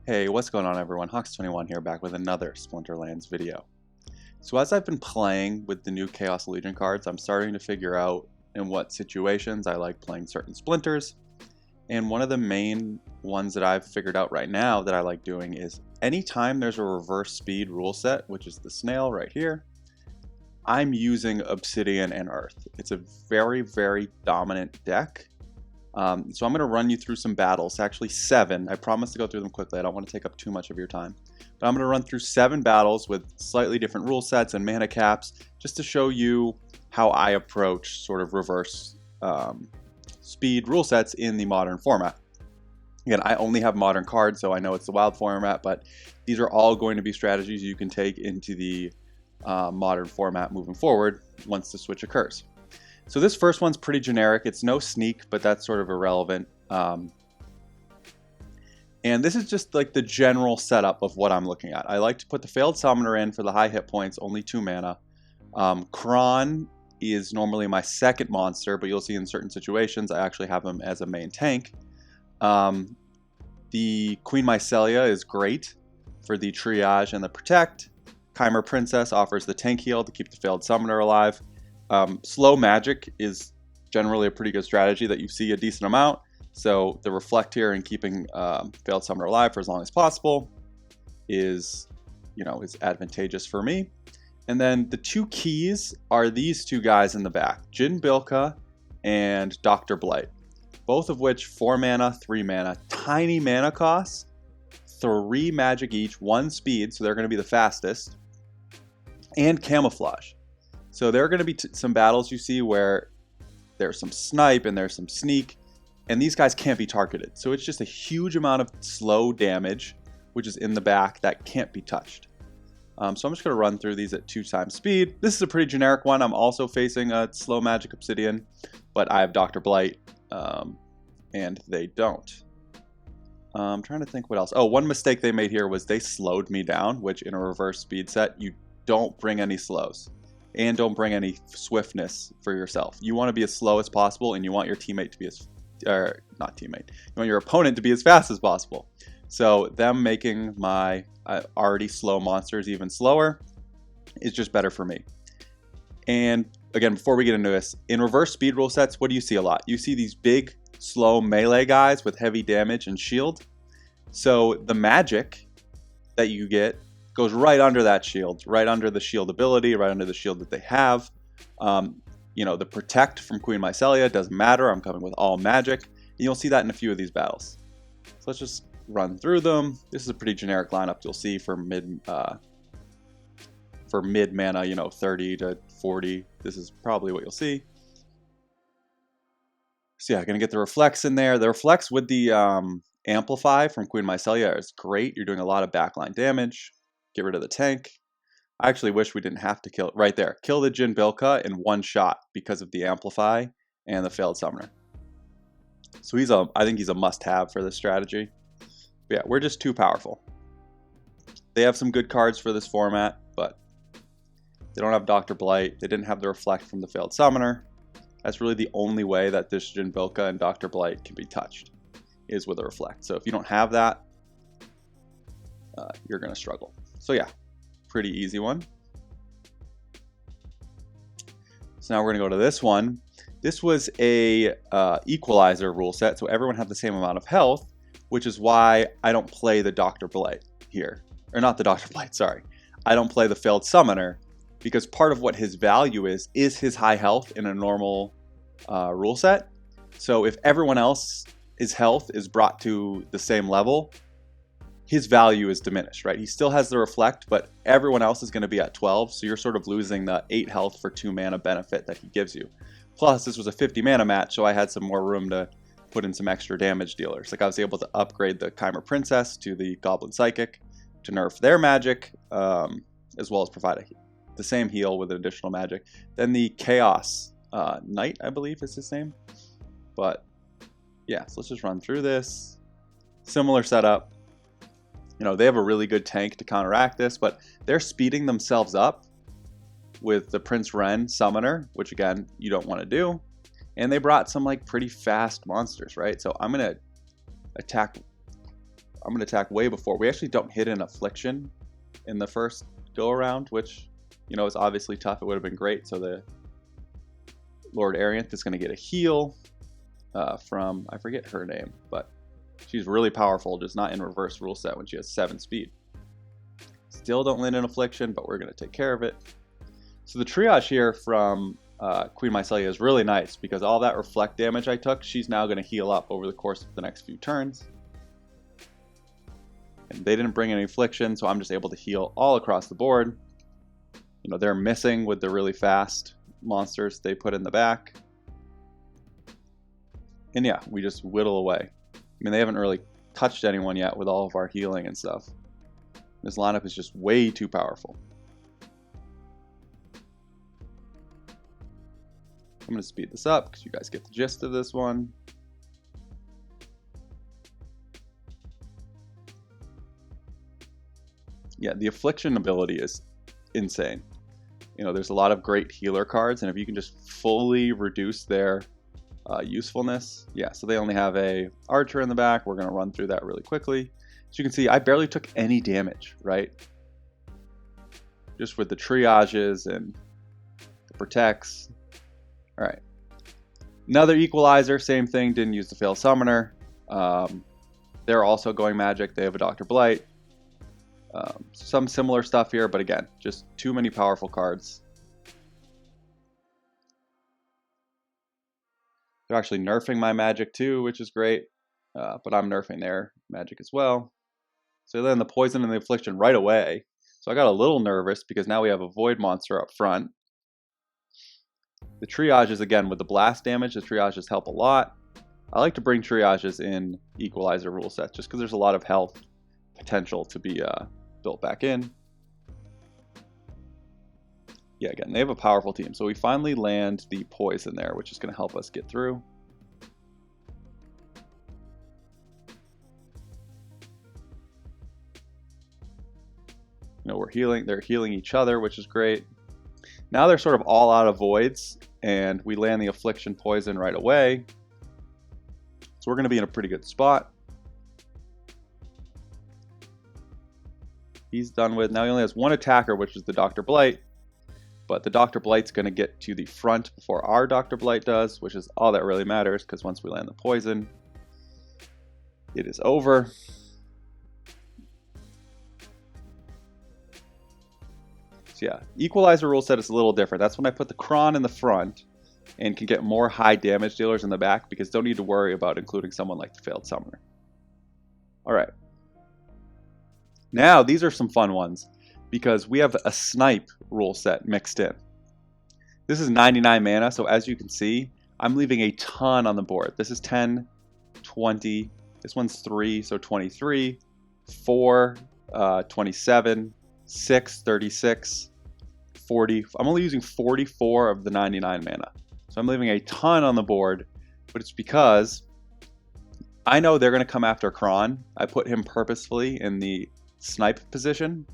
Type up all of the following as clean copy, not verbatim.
Hey, what's going on everyone? Hawks21 here, back with another Splinterlands video. So as I've been playing with the new Chaos Legion cards, I'm starting to figure out in what situations I like playing certain splinters. And one of the main ones that I've figured out right now that I like doing is anytime there's a reverse speed rule set, which is the snail right here, I'm using Obsidian and Earth. It's a very, very dominant deck. So I'm going to run you through some battles, actually 7. I promise to go through them quickly. I don't want to take up too much of your time. But I'm going to run through 7 battles with slightly different rule sets and mana caps, just to show you how I approach sort of reverse speed rule sets in the modern format. Again, I only have modern cards, so I know it's the wild format, but these are all going to be strategies you can take into the modern format moving forward once the switch occurs. So this first one's pretty generic. It's no sneak, but that's sort of irrelevant. And this is just like the general setup of what I'm looking at. I like to put the Failed Summoner in for the high hit points, only 2 mana. Kron is normally my second monster, but you'll see in certain situations I actually have him as a main tank. The Queen Mycelia is great for the triage and the protect. Chimer Princess offers the tank heal to keep the Failed Summoner alive. Slow magic is generally a pretty good strategy that you see a decent amount. So the reflect here and keeping Failed Summoner alive for as long as possible is advantageous for me. And then the 2 keys are these 2 guys in the back, Jin Bilka and Dr. Blight, both of which 4 mana, 3 mana, tiny mana costs, 3 magic each, 1 speed, so they're going to be the fastest, and camouflage. So there are going to be some battles you see where there's some snipe and there's some sneak, and these guys can't be targeted. So it's just a huge amount of slow damage, which is in the back, that can't be touched. So I'm just going to run through these at 2 times speed. This is a pretty generic one. I'm also facing a slow magic Obsidian, but I have Dr. Blight, and they don't. I'm trying to think what else. Oh, one mistake they made here was they slowed me down, which in a reverse speed set, you don't bring any slows. And don't bring any swiftness for yourself. You want to be as slow as possible, and you want your teammate to be you want your opponent to be as fast as possible. So them making my already slow monsters even slower is just better for me. And again, before we get into this, in reverse speed rule sets, what do you see a lot? You see these big, slow melee guys with heavy damage and shield. So the magic that you get goes right under that shield, right under the shield ability, right under the shield that they have. The protect from Queen Mycelia doesn't matter. I'm coming with all magic. And you'll see that in a few of these battles. So let's just run through them. This is a pretty generic lineup you'll see for mid mana, 30 to 40. This is probably what you'll see. So yeah, gonna get the reflects in there. The reflects with the amplify from Queen Mycelia is great. You're doing a lot of backline damage. Get rid of the tank. I actually wish we didn't have to kill it right there. Kill the Jin Bilka in 1 shot because of the Amplify and the Failed Summoner. So I think he's a must-have for this strategy. But yeah, we're just too powerful. They have some good cards for this format, but they don't have Dr. Blight. They didn't have the Reflect from the Failed Summoner. That's really the only way that this Jin Bilka and Dr. Blight can be touched, is with a Reflect. So if you don't have that, you're going to struggle. So yeah, pretty easy one. So now we're going to go to this one. This was a equalizer rule set, so everyone had the same amount of health, which is why I don't play the Dr. Blight here. Or not the Dr. Blight, sorry. I don't play the Failed Summoner, because part of what his value is his high health in a normal rule set. So if everyone else's health is brought to the same level, his value is diminished, right? He still has the reflect, but everyone else is going to be at 12, so you're sort of losing the 8 health for 2 mana benefit that he gives you. Plus, this was a 50 mana match, so I had some more room to put in some extra damage dealers. Like I was able to upgrade the Chimer Princess to the Goblin Psychic to nerf their magic, as well as provide the same heal with an additional magic. Then the Chaos Knight, I believe is his name. But yeah, so let's just run through this. Similar setup. They have a really good tank to counteract this, but they're speeding themselves up with the Prince Ren Summoner, which again, you don't want to do. And they brought some pretty fast monsters, right? So I'm going to attack I'm going to attack way before. We actually don't hit an affliction in the first go around, which, you know, is obviously tough. It would have been great. So the Lord Arianth is going to get a heal from, I forget her name, but she's really powerful, just not in reverse rule set when she has 7 speed. Still don't land an affliction, but we're going to take care of it. So the triage here from Queen Mycelia is really nice because all that reflect damage I took, she's now going to heal up over the course of the next few turns. And they didn't bring any affliction, so I'm just able to heal all across the board. You know, they're missing with the really fast monsters they put in the back. And yeah, we just whittle away. I mean, they haven't really touched anyone yet with all of our healing and stuff. This lineup is just way too powerful. I'm going to speed this up because you guys get the gist of this one. Yeah, the affliction ability is insane. You know, there's a lot of great healer cards, and if you can just fully reduce their usefulness. Yeah, so they only have a archer in the back. We're going to run through that really quickly. As you can see, I barely took any damage, right? Just with the triages and the protects. All right. Another equalizer, same thing, didn't use the failed summoner. They're also going magic. They have a Dr. Blight. Some similar stuff here, but again, just too many powerful cards. They're actually nerfing my magic too, which is great, but I'm nerfing their magic as well. So then the poison and the affliction right away. So I got a little nervous because now we have a void monster up front. The triages, again, with the blast damage, the triages help a lot. I like to bring triages in equalizer rule sets just because there's a lot of health potential to be built back in. Yeah, again, they have a powerful team. So we finally land the poison there, which is going to help us get through. You know, we're healing. They're healing each other, which is great. Now they're sort of all out of voids, and we land the affliction poison right away. So we're going to be in a pretty good spot. He's done with. Now he only has one attacker, which is the Dr. Blight. But the Dr. Blight's going to get to the front before our Dr. Blight does, which is all that really matters, because once we land the poison, it is over. So yeah, equalizer rule set is a little different. That's when I put the Kron in the front and can get more high damage dealers in the back, because don't need to worry about including someone like the failed summoner. All right. Now, these are some fun ones, because we have a snipe rule set mixed in. This is 99 mana, so as you can see, I'm leaving a ton on the board. This is 10, 20, this one's 3, so 23, 4, 27, 6, 36, 40. I'm only using 44 of the 99 mana. So I'm leaving a ton on the board, but it's because I know they're going to come after Kron. I put him purposefully in the snipe position.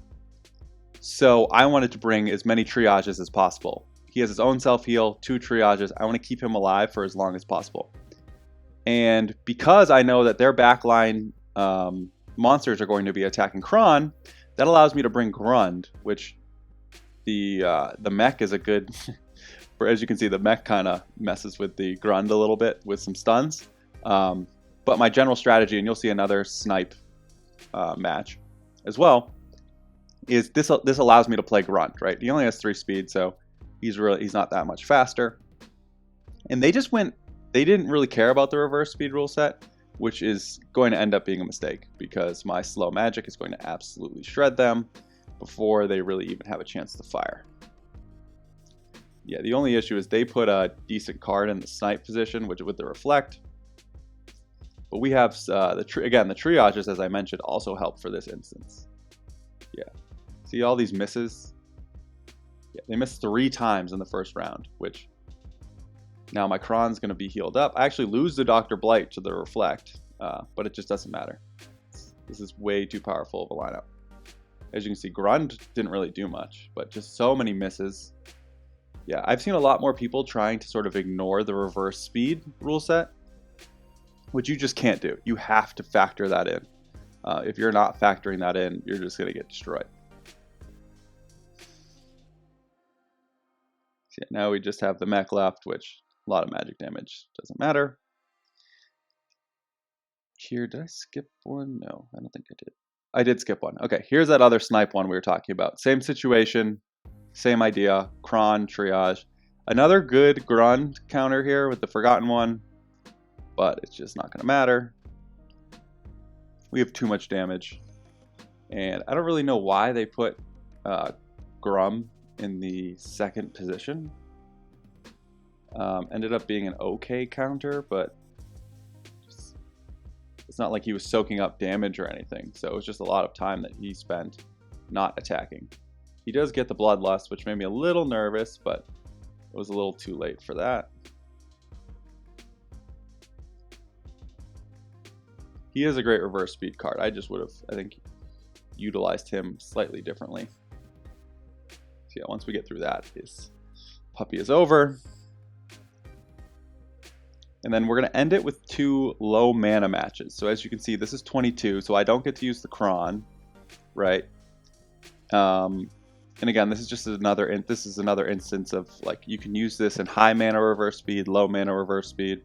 So I wanted to bring as many triages as possible. He has his own self-heal, 2 triages. I want to keep him alive for as long as possible. And because I know that their backline monsters are going to be attacking Kron, that allows me to bring Grund, which the mech is a good... As you can see, the mech kind of messes with the Grund a little bit with some stuns. But my general strategy, and you'll see another snipe match as well, is this allows me to play Grunt, right? He only has 3 speed, so he's not that much faster. And they didn't really care about the reverse speed rule set, which is going to end up being a mistake, because my slow magic is going to absolutely shred them before they really even have a chance to fire. Yeah, the only issue is they put a decent card in the snipe position, which with the reflect. But we have, the triages, as I mentioned, also help for this instance. Yeah. See all these misses? Yeah, they missed 3 times in the first round, which now my Kron's going to be healed up. I actually lose the Dr. Blight to the reflect, but it just doesn't matter. This is way too powerful of a lineup. As you can see, Grund didn't really do much, but just so many misses. Yeah, I've seen a lot more people trying to sort of ignore the reverse speed rule set, which you just can't do. You have to factor that in. If you're not factoring that in, you're just going to get destroyed. So yeah, now we just have the mech left, which a lot of magic damage, doesn't matter. Here, did I skip one? No, I don't think I did. I did skip one. Okay, here's that other snipe one we were talking about. Same situation, same idea, cron, triage. Another good grunt counter here with the forgotten one, but it's just not going to matter. We have too much damage, and I don't really know why they put Grum in the second position. Ended up being an okay counter, but it's not like he was soaking up damage or anything, so it was just a lot of time that he spent not attacking. He does get the Bloodlust, which made me a little nervous, but it was a little too late for that. He is a great reverse speed card. I just would have, I think, utilized him slightly differently. So yeah, once we get through that, his puppy is over. And then we're going to end it with 2 low mana matches. So as you can see, this is 22, so I don't get to use the Cron, right? And again, this is just another instance of, like, you can use this in high mana reverse speed, low mana reverse speed.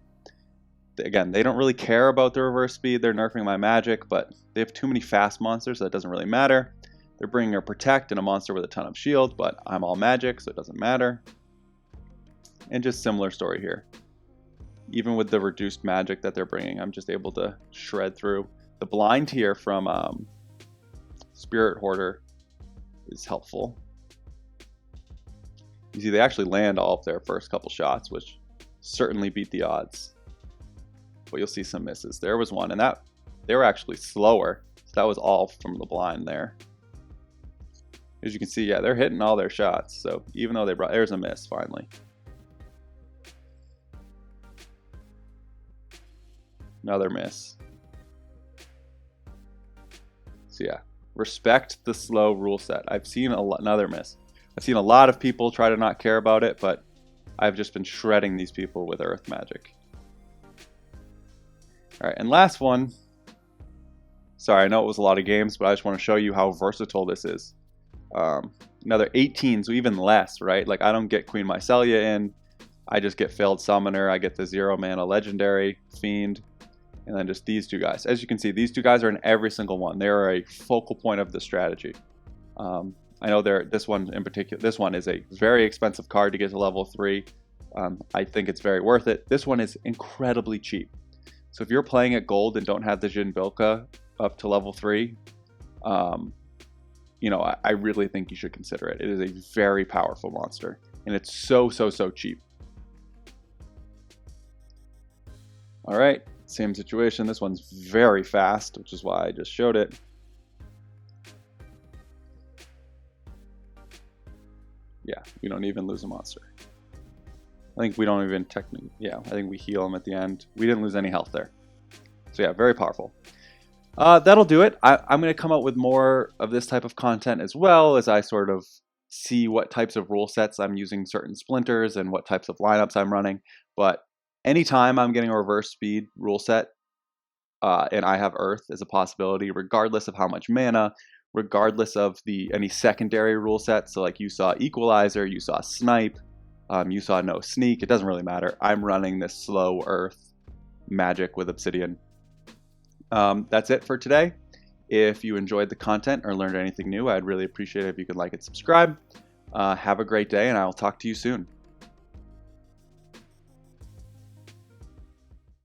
Again, they don't really care about the reverse speed. They're nerfing my magic, but they have too many fast monsters, so it doesn't really matter. They're bringing a protect and a monster with a ton of shield, but I'm all magic, so it doesn't matter. And just similar story here. Even with the reduced magic that they're bringing, I'm just able to shred through. The blind here from Spirit Hoarder is helpful. You see, they actually land all of their first couple shots, which certainly beat the odds. But you'll see some misses. There was one, and that they were actually slower. So that was all from the blind there. As you can see, yeah, they're hitting all their shots. So even though they brought, there's a miss finally. Another miss. So yeah, respect the slow rule set. I've seen another miss. I've seen a lot of people try to not care about it, but I've just been shredding these people with Earth Magic. All right, and last one. Sorry, I know it was a lot of games, but I just want to show you how versatile this is. Another 18, so even less, right? Like, I don't get Queen Mycelia in. I just get Failed Summoner. I get the 0 mana Legendary Fiend. And then just these 2 guys. As you can see, these 2 guys are in every single one. They are a focal point of the strategy. I know this one in particular, this one is a very expensive card to get to level 3. I think it's very worth it. This one is incredibly cheap. So if you're playing at gold and don't have the Jin Bilka up to level 3, you know, I really think you should consider it. It is a very powerful monster, and it's so cheap. All right. Same situation. This one's very fast, which is why I just showed it. Yeah, we don't even lose a monster. I think we don't even technically, yeah, I think we heal him at the end. We didn't lose any health there. So yeah, very powerful. That'll do it. I'm going to come out with more of this type of content as well as I sort of see what types of rule sets I'm using certain splinters and what types of lineups I'm running. But anytime I'm getting a reverse speed rule set and I have Earth as a possibility, regardless of how much mana, regardless of any secondary rule sets. So like you saw Equalizer, you saw Snipe, you saw no Sneak. It doesn't really matter. I'm running this slow Earth magic with Obsidian. That's it for today. If you enjoyed the content or learned anything new, I'd really appreciate it if you could like and subscribe. Have a great day, and I'll talk to you soon.